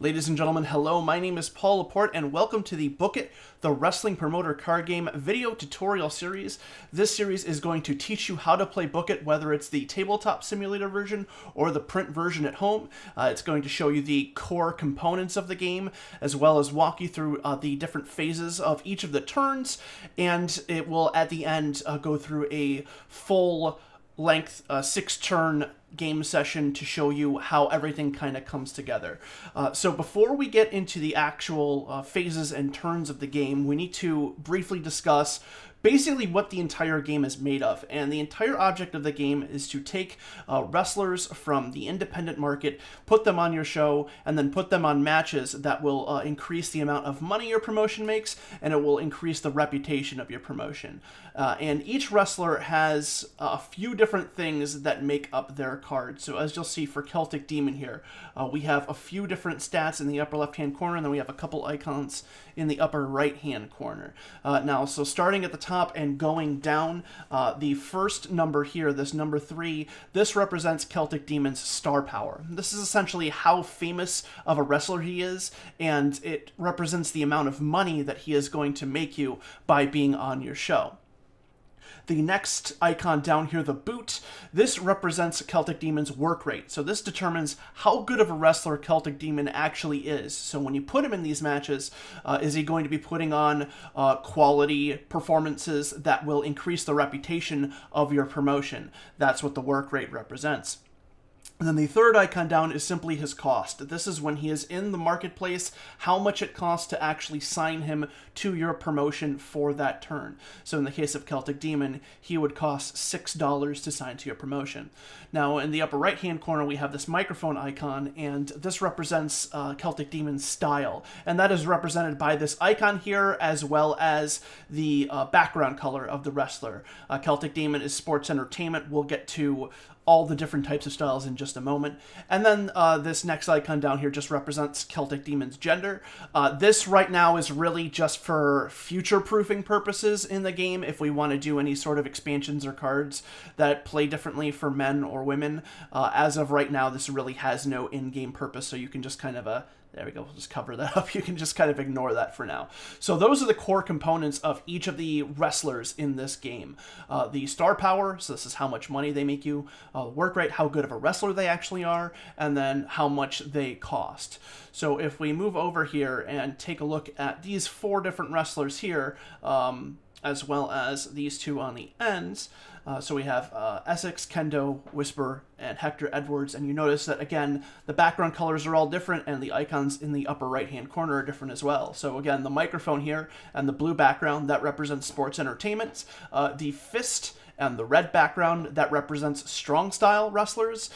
Ladies and gentlemen, hello, my name is Paul Laporte, and welcome to the Book It, the Wrestling Promoter Card Game video tutorial series. This series is going to teach you how to play Book It, whether it's the tabletop simulator version or the print version at home. It's going to show you the core components of the game, as well as walk you through the different phases of each of the turns, and it will, at the end, go through a full-length 6-turn game session to show you how everything kind of comes together. So before we get into the actual phases and turns of the game, we need to briefly discuss basically what the entire game is made of. And the entire object of the game is to take wrestlers from the independent market, put them on your show, and then put them on matches that will increase the amount of money your promotion makes, and it will increase the reputation of your promotion. And each wrestler has a few different things that make up their card. So as you'll see for Celtic Demon here, we have a few different stats in the upper left-hand corner, and then we have a couple icons in the upper right-hand corner. So starting at the top and going down, the first number here, this number 3, this represents Celtic Demon's star power. This is essentially how famous of a wrestler he is, and it represents the amount of money that he is going to make you by being on your show. The next icon down here, the boot, this represents Celtic Demon's work rate. So this determines how good of a wrestler Celtic Demon actually is. So when you put him in these matches, is he going to be putting on quality performances that will increase the reputation of your promotion? That's what the work rate represents. And then the third icon down is simply his cost. This is when he is in the marketplace, how much it costs to actually sign him to your promotion for that turn. So in the case of Celtic Demon, he would cost $6 to sign to your promotion. Now in the upper right-hand corner, we have this microphone icon, and this represents Celtic Demon's style. And that is represented by this icon here, as well as the background color of the wrestler. Celtic Demon is sports entertainment. We'll get to all the different types of styles in just a moment. And then this next icon down here just represents Celtic Demon's gender. This right now is really just for future-proofing purposes in the game. If we want to do any sort of expansions or cards that play differently for men or women, as of right now, this really has no in-game purpose, so you can just kind of there we go, we'll just cover that up. You can just kind of ignore that for now. So those are the core components of each of the wrestlers in this game. The star power, so this is how much money they make you. Work rate, how good of a wrestler they actually are. And then how much they cost. So if we move over here and take a look at these 4 different wrestlers here, as well as these 2 on the ends. So we have Essex, Kendo, Whisper, and Hector Edwards, and you notice that, again, the background colors are all different, and the icons in the upper right-hand corner are different as well. So again, the microphone here and the blue background, that represents sports entertainment. The fist and the red background, that represents strong-style wrestlers.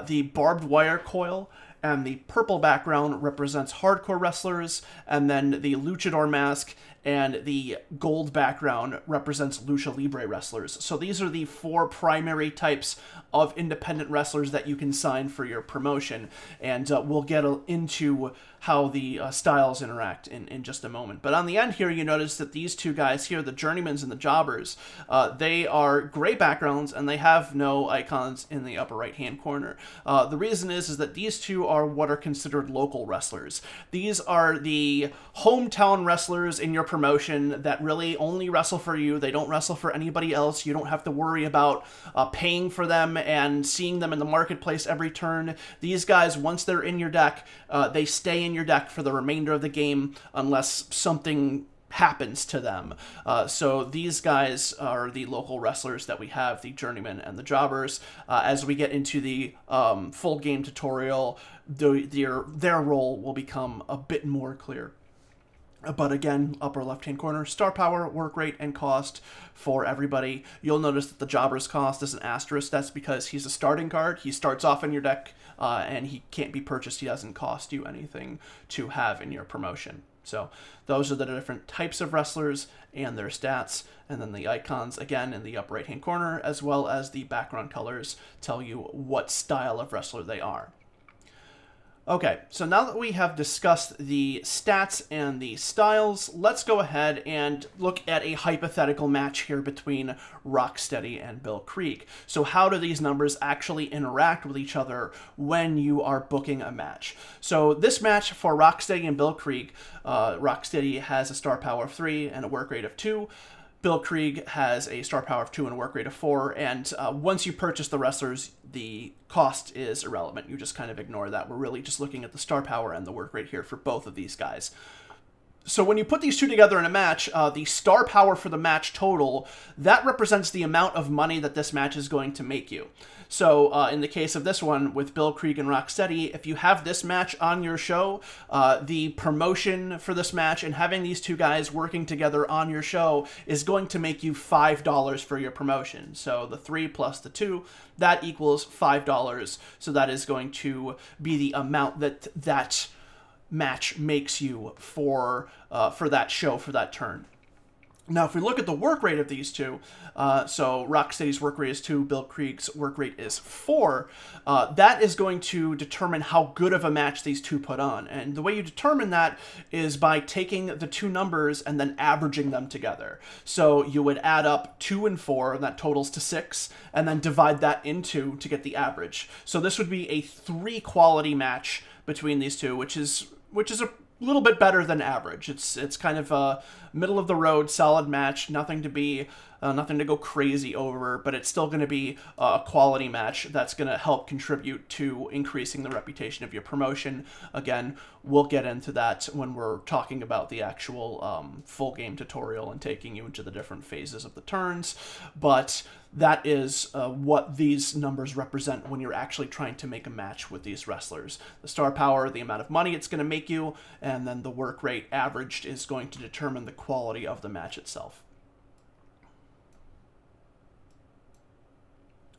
The barbed wire coil and the purple background represents hardcore wrestlers, and then the luchador mask and the gold background represents lucha libre wrestlers. So these are the 4 primary types of independent wrestlers that you can sign for your promotion, and we'll get into how the styles interact in just a moment. But on the end here, you notice that these 2 guys here, the journeymans and the jobbers, they are gray backgrounds, and they have no icons in the upper right-hand corner. The reason is that these 2 are what are considered local wrestlers. These are the hometown wrestlers in your promotion that really only wrestle for you. They don't wrestle for anybody else. You don't have to worry about paying for them and seeing them in the marketplace every turn. These guys, once they're in your deck, they stay in your deck for the remainder of the game unless something happens to them. So these guys are the local wrestlers that we have, the journeymen and the jobbers. As we get into the full game tutorial, their role will become a bit more clear. But again, upper left-hand corner, star power, work rate, and cost for everybody. You'll notice that the jobber's cost is an asterisk. That's because he's a starting card. He starts off in your deck, and he can't be purchased. He doesn't cost you anything to have in your promotion. So those are the different types of wrestlers and their stats. And then the icons, again, in the upper right-hand corner, as well as the background colors, tell you what style of wrestler they are. Okay, so now that we have discussed the stats and the styles, let's go ahead and look at a hypothetical match here between Rocksteady and Bill Krieg. So how do these numbers actually interact with each other when you are booking a match? So this match for Rocksteady and Bill Krieg, Rocksteady has a star power of 3 and a work rate of 2. Bill Krieg has a star power of 2 and a work rate of 4, and once you purchase the wrestlers, the cost is irrelevant. You just kind of ignore that. We're really just looking at the star power and the work rate here for both of these guys. So when you put these two together in a match, the star power for the match total, that represents the amount of money that this match is going to make you. So in the case of this one with Bill Krieg and Rocksteady, if you have this match on your show, the promotion for this match and having these two guys working together on your show is going to make you $5 for your promotion. So the 3 plus the 2, that equals $5. So that is going to be the amount that match makes you for that show, for that turn. Now, if we look at the work rate of these two, so Rocksteady's work rate is 2, Bill Krieg's work rate is 4, that is going to determine how good of a match these two put on. And the way you determine that is by taking the two numbers and then averaging them together. So you would add up 2 and 4, and that totals to 6, and then divide that into to get the average. So this would be a 3 quality match between these two, which is a little bit better than average. It's kind of a middle of the road, solid match. Nothing to go crazy over, but it's still going to be a quality match that's going to help contribute to increasing the reputation of your promotion. Again, we'll get into that when we're talking about the actual full game tutorial and taking you into the different phases of the turns. But that is what these numbers represent when you're actually trying to make a match with these wrestlers. The star power, the amount of money it's going to make you, and then the work rate averaged is going to determine the quality of the match itself.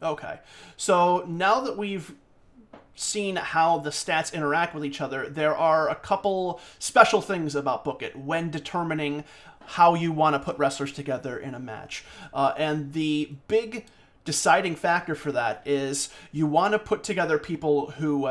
Okay, so now that we've seen how the stats interact with each other, there are a couple special things about Book It when determining how you want to put wrestlers together in a match. And the big deciding factor for that is you want to put together people who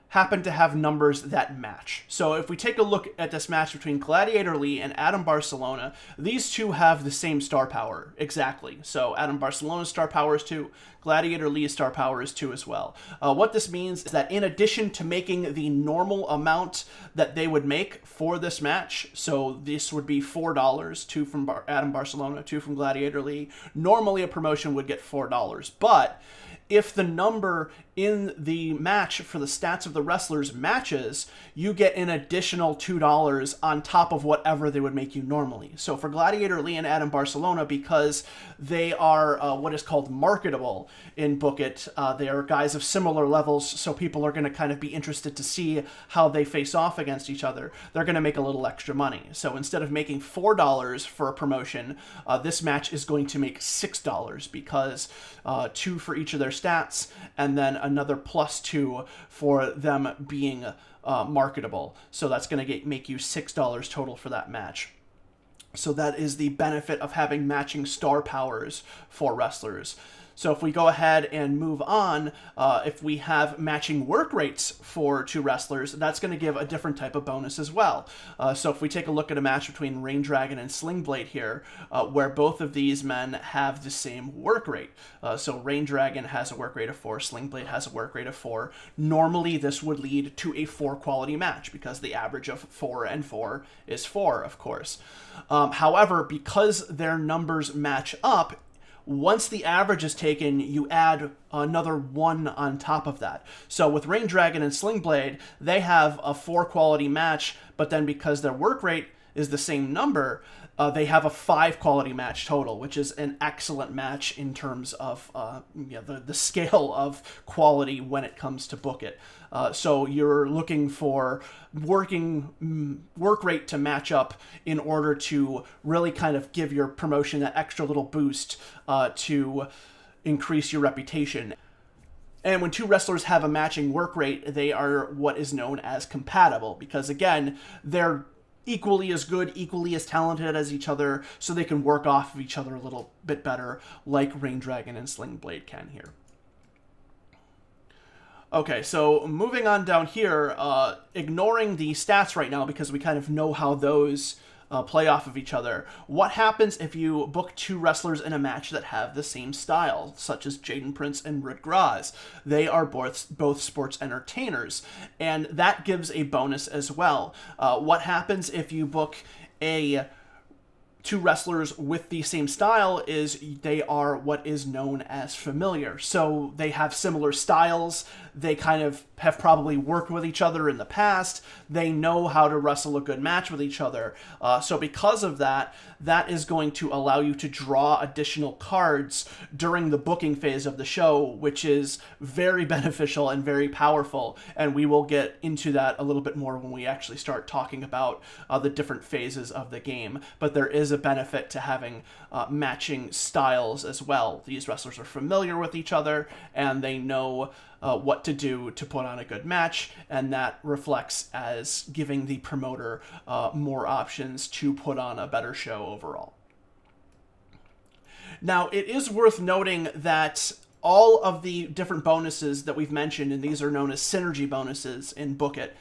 happen to have numbers that match. So if we take a look at this match between Gladiator Lee and Adam Barcelona, these two have the same star power, exactly. So Adam Barcelona's star power is 2, Gladiator Lee's star power is 2 as well. What this means is that in addition to making the normal amount that they would make for this match, so this would be $4, 2 from Adam Barcelona, 2 from Gladiator Lee. Normally a promotion would get $4, but if the number in the match for the stats of the wrestlers matches, you get an additional $2 on top of whatever they would make you normally. So for Gladiator Lee and Adam Barcelona, because they are what is called marketable in Book It, they are guys of similar levels, so people are going to kind of be interested to see how they face off against each other. They're going to make a little extra money. So instead of making $4 for a promotion, this match is going to make $6 because 2 for each of their stats, and then another plus 2 for them being marketable. So that's going to make you $6 total for that match. So that is the benefit of having matching star powers for wrestlers. So if we go ahead and move on, if we have matching work rates for 2 wrestlers, that's going to give a different type of bonus as well. So if we take a look at a match between Rain Dragon and Sling Blade here, where both of these men have the same work rate. So Rain Dragon has a work rate of 4, Sling Blade has a work rate of 4. Normally this would lead to a 4 quality match because the average of 4 and 4 is 4, of course. However, because their numbers match up, once the average is taken, you add another 1 on top of that. So with Rain Dragon and Sling Blade, they have a 4 quality match, but then because their work rate is the same number, they have a 5 quality match total, which is an excellent match in terms of the scale of quality when it comes to Book It. So you're looking for work rate to match up in order to really kind of give your promotion that extra little boost to increase your reputation. And when 2 wrestlers have a matching work rate, they are what is known as compatible, because again, they're equally as good, equally as talented as each other, so they can work off of each other a little bit better, like Rain Dragon and Sling Blade can here. Okay, so moving on down here, ignoring the stats right now because we kind of know how those play off of each other. What happens if you book two wrestlers in a match that have the same style, such as Jaden Prince and Rick Graz? They are both sports entertainers, and that gives a bonus as well. What happens if you book two wrestlers with the same style is they are what is known as familiar. So they have similar styles. They kind of have probably worked with each other in the past. They know how to wrestle a good match with each other. So because of that, that is going to allow you to draw additional cards during the booking phase of the show, which is very beneficial and very powerful. And we will get into that a little bit more when we actually start talking about the different phases of the game. But there is a benefit to having matching styles as well. These wrestlers are familiar with each other, and they know what to do to put on a good match, and that reflects as giving the promoter more options to put on a better show overall. Now, it is worth noting that all of the different bonuses that we've mentioned, and these are known as synergy bonuses in Book It,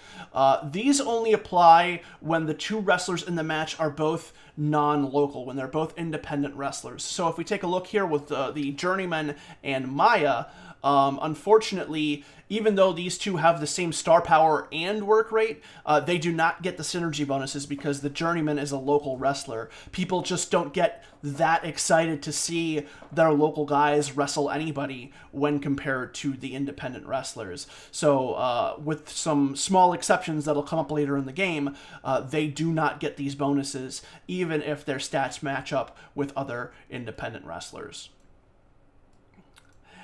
these only apply when the two wrestlers in the match are both non-local, when they're both independent wrestlers. So if we take a look here with the Journeyman and Maya, unfortunately, even though these two have the same star power and work rate, they do not get the synergy bonuses because the Journeyman is a local wrestler. People just don't get that excited to see their local guys wrestle anybody when compared to the independent wrestlers. So with some small exceptions that'll come up later in the game, they do not get these bonuses even if their stats match up with other independent wrestlers.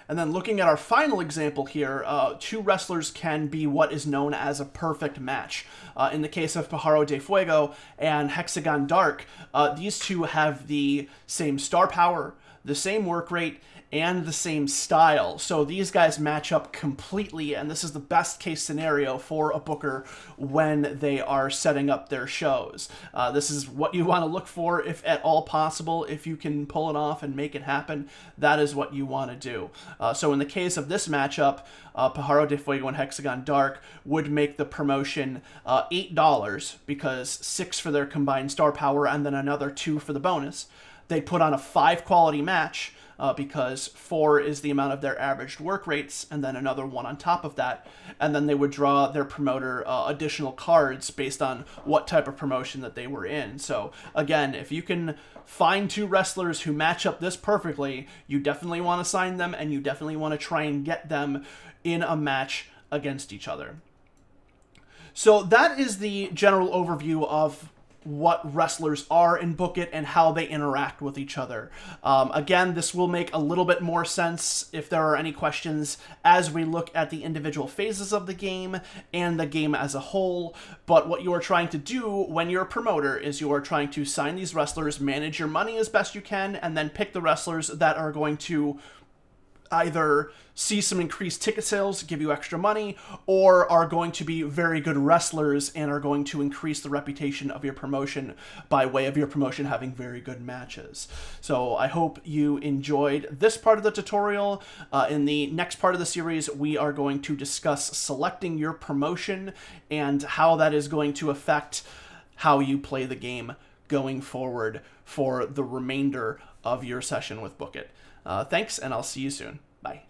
And then looking at our final example here, two wrestlers can be what is known as a perfect match. In the case of Pajaro de Fuego and Hexagon Dark, these two have the same star power, the same work rate, and the same style. So these guys match up completely, and this is the best case scenario for a booker when they are setting up their shows. This is what you want to look for if at all possible. If you can pull it off and make it happen, that is what you want to do. So in the case of this matchup, Pajaro de Fuego and Hexagon Dark would make the promotion $8 because 6 for their combined star power and then another 2 for the bonus. They put on a 5 quality match because 4 is the amount of their averaged work rates, and then another 1 on top of that. And then they would draw their promoter additional cards based on what type of promotion that they were in. So again, if you can find two wrestlers who match up this perfectly, you definitely want to sign them, and you definitely want to try and get them in a match against each other. So that is the general overview of what wrestlers are in Book It and how they interact with each other. Again, this will make a little bit more sense if there are any questions as we look at the individual phases of the game and the game as a whole. But what you are trying to do when you're a promoter is you are trying to sign these wrestlers, manage your money as best you can, and then pick the wrestlers that are going to either see some increased ticket sales, give you extra money, or are going to be very good wrestlers and are going to increase the reputation of your promotion by way of your promotion having very good matches. So I hope you enjoyed this part of the tutorial. In the next part of the series, we are going to discuss selecting your promotion and how that is going to affect how you play the game going forward for the remainder of your session with Book It. Thanks, and I'll see you soon. Bye.